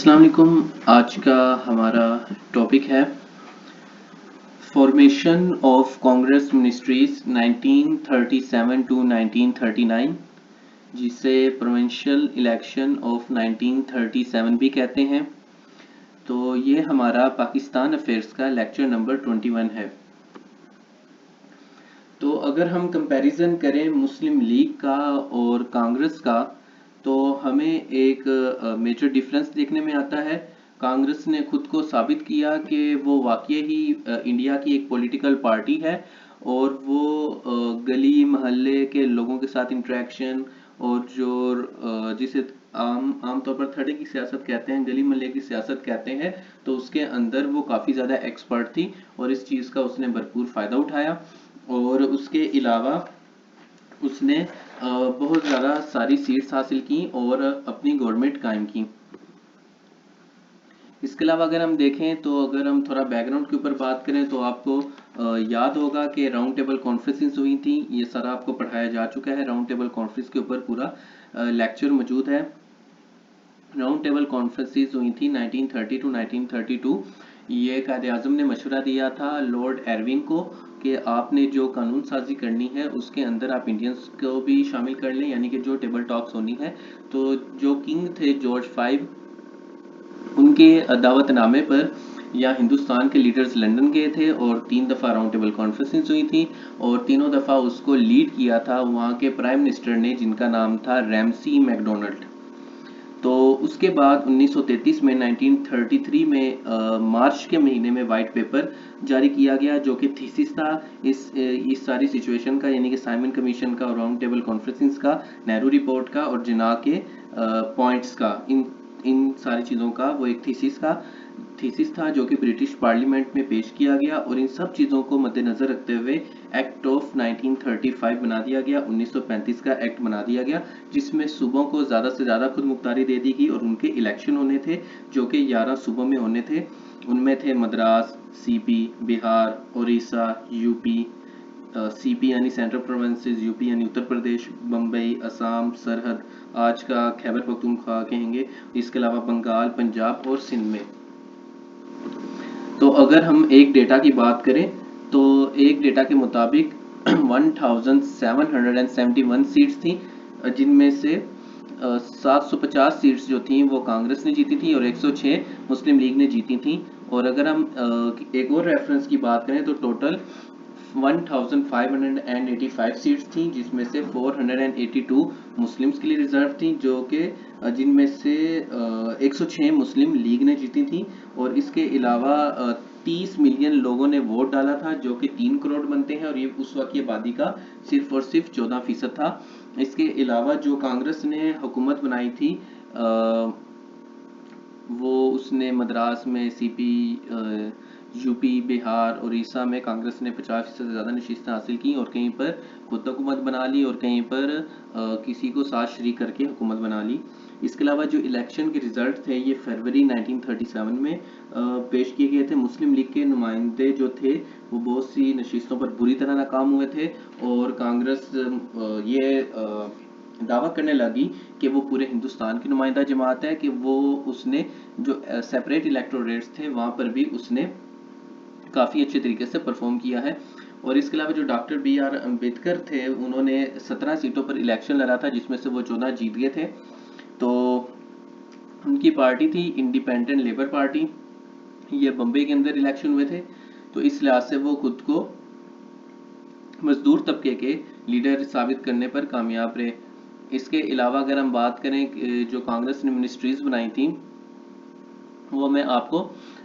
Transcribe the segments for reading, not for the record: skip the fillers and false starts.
अस्सलाम वालेकुम। आज का हमारा टॉपिक है formation of Congress ministries 1937 to 1939, जिसे प्रोविंशियल इलेक्शन ऑफ 1937 भी कहते हैं। तो ये हमारा पाकिस्तान अफेयर्स का लेक्चर नंबर 21 है। तो अगर हम कंपैरिजन करें मुस्लिम लीग का और कांग्रेस का, तो हमें एक मेजर डिफरेंस देखने में आता है। कांग्रेस ने खुद को साबित किया कि वो वाकई ही इंडिया की एक पॉलिटिकल पार्टी है और वो गली मोहल्ले के लोगों के साथ इंटरेक्शन और जो जिसे आमतौर पर थड़े की सियासत कहते हैं, गली मोहल्ले की सियासत कहते हैं, तो उसके अंदर वो काफ़ी ज़्यादा एक्सपर्ट थी और इस चीज़ का उसने भरपूर फ़ायदा उठाया। और उसके अलावा उसने बहुत ज़्यादा सारी सीट्स हासिल की और अपनी गवर्नमेंट कायम की। इसके अलावा अगर हम देखें तो अगर हम थोड़ा बैकग्राउंड के ऊपर बात करें तो आपको याद होगा कि राउंड टेबल कॉन्फ्रेंसेस हुई थी। ये सारा आपको पढ़ाया जा चुका है। राउंड टेबल कॉन्फ्रेंस के ऊपर पूरा लेक्चर मौजूद है। राउंड टेबल कॉन्फ्रेंसेस हुई थी 1930 टू 1932। ये कायदे आज़म ने मशवरा दिया था लॉर्ड एरविन को कि आपने जो कानून साजी करनी है उसके अंदर आप इंडियंस को भी शामिल कर लें, यानी कि जो टेबल टॉक्स होनी है। तो जो किंग थे जॉर्ज 5, उनके दावतनामे पर या हिंदुस्तान के लीडर्स लंदन गए थे और 3 दफ़ा राउंड टेबल कॉन्फ्रेंसेस हुई थी और तीनों दफ़ा उसको लीड किया था वहाँ के प्राइम मिनिस्टर ने, जिनका नाम था रैमसी मैकडोनल्ड। तो उसके बाद 1933 में 1933 में मार्च के महीने में वाइट पेपर जारी किया गया जो कि थीसिस था इस सारी सिचुएशन का, यानी कि साइमन कमीशन का और राउंड टेबल कॉन्फ्रेंसेस का, नेहरू रिपोर्ट का और जिना के पॉइंट्स का, इन सारी चीज़ों का वो एक थीसिस था जो कि ब्रिटिश पार्लियामेंट में पेश किया गया और इन सब चीज़ों को मद्देनज़र रखते हुए एक्ट ऑफ 1935 बना दिया गया, 1935 का एक्ट बना दिया गया, जिसमें सूबों को ज़्यादा से ज़्यादा खुद मुख्तारी दे दी गई और उनके इलेक्शन होने थे जो कि 11 सूबों में होने थे। उनमें थे Madras, CP, Bihar, Orissa, UP, CP यानी सेंट्रल प्रोविंसेस, यूपी यानी उत्तर प्रदेश, बम्बई, असम, सरहद, आज का खैबर पख्तूनख्वा कहेंगे, इसके अलावा बंगाल, पंजाब और सिंध में। तो अगर हम एक डेटा की बात करें तो एक डेटा के मुताबिक 1771 सीट्स थी, जिनमें से 750 सीट्स जो थी वो कांग्रेस ने जीती थी और 106 मुस्लिम लीग ने जीती थी। और अगर हम एक और रेफरेंस की बात करें तो टोटल 1585 सीट्स थी, जिसमें से 482 मुस्लिम्स के लिए रिजर्व थी, जो कि जिनमें से 106 मुस्लिम लीग ने जीती थी। और इसके अलावा 30 मिलियन लोगों ने वोट डाला था, जो कि 3 करोड़ बनते हैं और ये उस वक्त की आबादी का सिर्फ और सिर्फ 14% था। इसके अलावा जो कांग्रेस ने हुकूमत बनाई थी वो उसने मद्रास में, सीपी, यूपी, बिहार, उड़ीसा में कांग्रेस ने 50% से ज़्यादा नशिस्तें हासिल की और कहीं पर खुद हुकूमत बना ली और कहीं पर किसी को साथ शरीक करके हुकूमत बना ली। इसके अलावा जो इलेक्शन के रिजल्ट थे ये फरवरी 1937 में पेश किए गए थे। मुस्लिम लीग के नुमाइंदे जो थे वो बहुत सी नशिस्तों पर बुरी तरह नाकाम हुए थे और कांग्रेस ये दावा करने लगी कि वो पूरे हिंदुस्तान की नुमाइंदा जमात है, कि वो उसने जो सेपरेट इलेक्टोरेट्स थे वहाँ पर भी उसने काफ़ी अच्छे तरीके से परफॉर्म किया है। और इसके अलावा जो डॉक्टर B.R. अम्बेडकर थे उन्होंने 17 सीटों पर इलेक्शन लड़ा था, जिसमें से वो 14 जीत गए थे। तो उनकी पार्टी थी इंडिपेंडेंट लेबर पार्टी, ये बम्बई के अंदर इलेक्शन हुए थे। तो इस लिहाज से वो खुद को मजदूर तबके के लीडर साबित करने पर कामयाब रहे। इसके अलावा अगर हम बात करें जो कांग्रेस ने मिनिस्ट्रीज बनाई थी वो मैं आपको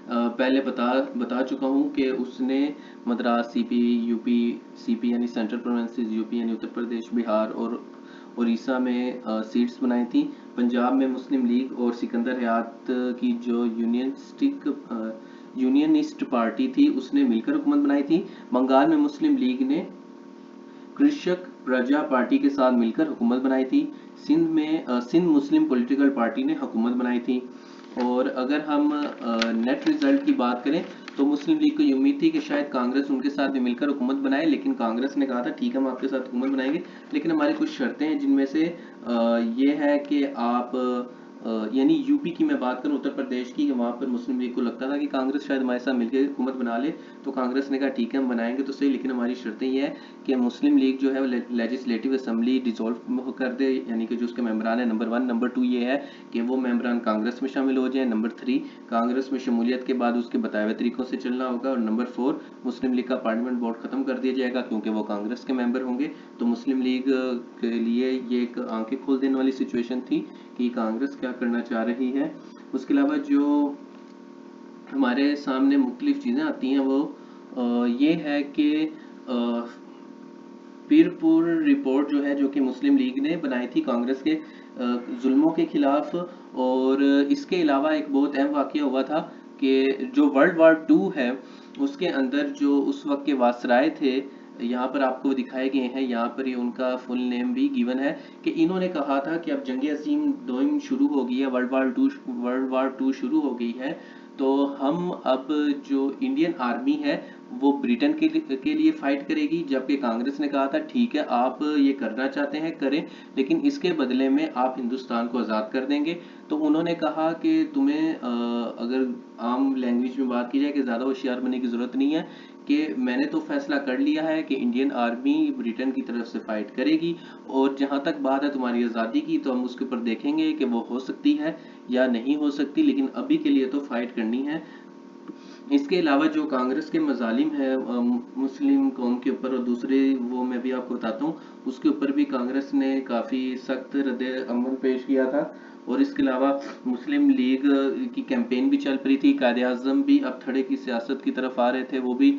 पहले बता चुका हूँ कि उसने मद्रास, सीपी, यूपी, सीपी यानी सेंट्रल प्रोविंसेस, यूपी यानी उत्तर प्रदेश, बिहार और उड़ीसा में सीट्स बनाई थी। पंजाब में मुस्लिम लीग और सिकंदर हयात की जो यूनियनिस्ट पार्टी थी उसने मिलकर हुकूमत बनाई थी। बंगाल में मुस्लिम लीग ने कृषक प्रजा पार्टी के साथ मिलकर हुकूमत बनाई थी। सिंध में सिंध मुस्लिम पॉलिटिकल पार्टी ने हुकूमत बनाई थी। और अगर हम नेट रिजल्ट की बात करें तो मुस्लिम लीग को ये उम्मीद थी कि शायद कांग्रेस उनके साथ भी मिलकर हुकूमत बनाए, लेकिन कांग्रेस ने कहा था ठीक है हम आपके साथ हुकूमत बनाएंगे, लेकिन हमारी कुछ शर्तें हैं, जिनमें से ये है कि आप यानी यूपी की मैं बात करूं, उत्तर प्रदेश की, वहाँ पर मुस्लिम लीग को लगता था कि कांग्रेस शायद हमारे साथ मिलकर हुकूमत बना ले, तो कांग्रेस ने कहा ठीक है हम बनाएंगे तो सही, लेकिन हमारी शर्तें ये है कि मुस्लिम लीग जो है वो लेजिस्लेटिव असेंबली डिसॉल्व कर दे, यानी कि जो उसके मेम्बरान है, नंबर 1। नंबर 2 ये है कि वो मेम्बरान कांग्रेस में शामिल हो जाए। नंबर 3, कांग्रेस में शमूलियत के बाद उसके बताए हुए तरीकों से चलना होगा। और नंबर 4, मुस्लिम लीग का पार्लियामेंट बोर्ड खत्म कर दिया जाएगा क्योंकि वो कांग्रेस के मेंबर होंगे। तो मुस्लिम लीग के लिए ये एक आंखें खोल देने वाली सिचुएशन थी कि कांग्रेस क्या करना चाह रही है। उसके अलावा जो हमारे सामने मुख्तलिफ चीज़ें आती हैं वो ये है कि पीरपुर रिपोर्ट जो है, जो कि मुस्लिम लीग ने बनाई थी कांग्रेस के जुल्मों के खिलाफ। और इसके अलावा एक बहुत अहम वाक़या हुआ था कि जो वर्ल्ड वार 2 है उसके अंदर जो उस वक्त के वासराय थे, यहाँ पर आपको दिखाए गए हैं, यहाँ पर ही उनका फुल नेम भी गिवन है कि इन्होंने कहा था कि अब जंग अज़ीम दोइम शुरू हो गई है, वर्ल्ड वार 2 शुरू हो गई है, तो हम अब जो इंडियन आर्मी है वो ब्रिटेन के लिए फाइट करेगी। जबकि कांग्रेस ने कहा था ठीक है आप ये करना चाहते हैं करें, लेकिन इसके बदले में आप हिंदुस्तान को आज़ाद कर देंगे। तो उन्होंने कहा कि तुम्हें अगर आम लैंग्वेज में बात की जाए कि ज़्यादा होशियार बनने की ज़रूरत नहीं है, कि मैंने तो फैसला कर लिया है कि इंडियन आर्मी ब्रिटेन की तरफ से फाइट करेगी, और जहाँ तक बात है तुम्हारी आज़ादी की तो हम उसके ऊपर देखेंगे कि वो हो सकती है या नहीं हो सकती, लेकिन अभी के लिए तो फाइट करनी है। इसके अलावा जो कांग्रेस के मजालिम है मुस्लिम कौम के ऊपर, और दूसरे वो मैं भी आपको बताता हूँ, उसके ऊपर भी कांग्रेस ने काफ़ी सख्त रद्द अमल पेश किया था। और इसके अलावा मुस्लिम लीग की कैंपेन भी चल रही थी, कायदे आज़म भी अब थड़े की सियासत की तरफ आ रहे थे, वो भी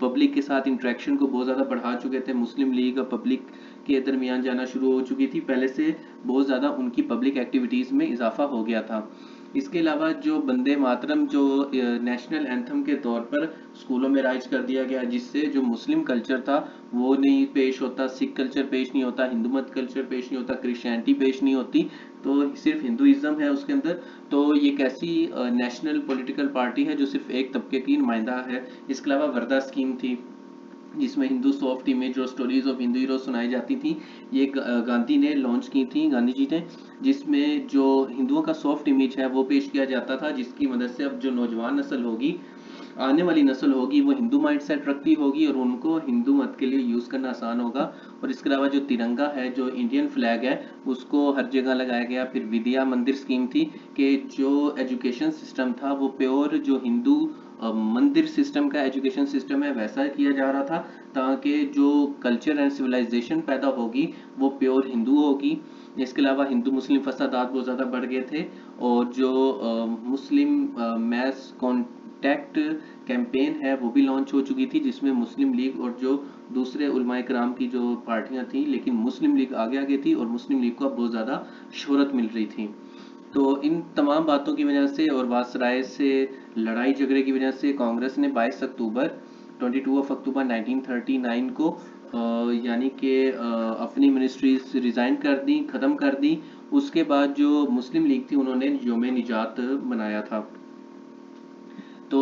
पब्लिक के साथ इंटरेक्शन को बहुत ज़्यादा बढ़ा चुके थे। मुस्लिम लीग पब्लिक के दरमियान जाना शुरू हो चुकी थी, पहले से बहुत ज़्यादा उनकी पब्लिक एक्टिविटीज़ में इजाफा हो गया था। इसके अलावा जो वंदे मातरम जो नेशनल एंथम के तौर पर स्कूलों में राइज कर दिया गया, जिससे जो मुस्लिम कल्चर था वो नहीं पेश होता, सिख कल्चर पेश नहीं होता, हिंदू मत कल्चर पेश नहीं होता, क्रिश्चियनिटी पेश नहीं होती, तो सिर्फ हिंदुइज्म है उसके अंदर। तो ये एक ऐसी नेशनल पॉलिटिकल पार्टी है जो सिर्फ एक तबके की नुमाइंदा है। इसके अलावा वर्दा स्कीम थी जिसमें हिंदू सॉफ्ट इमेज और स्टोरीज ऑफ हिंदू हीरो सुनाई जाती थी, ये गांधी ने लॉन्च की थी, गांधी जी ने, जिसमें जो हिंदुओं का सॉफ्ट इमेज है वो पेश किया जाता था, जिसकी मदद से अब जो नौजवान नस्ल होगी, आने वाली नस्ल होगी, वो हिंदू माइंडसेट रखती होगी और उनको हिंदू मत के लिए यूज़ करना आसान होगा। और इसके अलावा जो तिरंगा है, जो इंडियन फ्लैग है, उसको हर जगह लगाया गया। फिर विद्या मंदिर स्कीम थी कि जो एजुकेशन सिस्टम था वो प्योर जो हिंदू मंदिर सिस्टम का एजुकेशन सिस्टम है वैसा किया जा रहा था, ताकि जो कल्चर एंड सिविलाइजेशन पैदा होगी वो प्योर हिंदू होगी। इसके अलावा हिंदू मुस्लिम फसादात बहुत ज़्यादा बढ़ गए थे, और जो मुस्लिम मैस कॉन्टैक्ट कैंपेन है वो भी लॉन्च हो चुकी थी, जिसमें मुस्लिम लीग और जो दूसरे उलमाए कराम की जो पार्टियां थी, लेकिन मुस्लिम लीग आगे आगे थी और मुस्लिम लीग को अब बहुत ज़्यादा शोहरत मिल रही थी। तो इन तमाम बातों की वजह से और वासराय से लड़ाई झगड़े की वजह से कांग्रेस ने 22 अक्टूबर 22 अक्टूबर 1939 को यानी कि अपनी मिनिस्ट्रीज रिज़ाइन कर दी, ख़त्म कर दी। उसके बाद जो मुस्लिम लीग थी उन्होंने योम निजात मनाया था। तो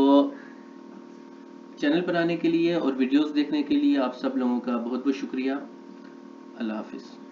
चैनल पर आने के लिए और वीडियोस देखने के लिए आप सब लोगों का बहुत बहुत शुक्रिया। अल्लाह हाफिज़।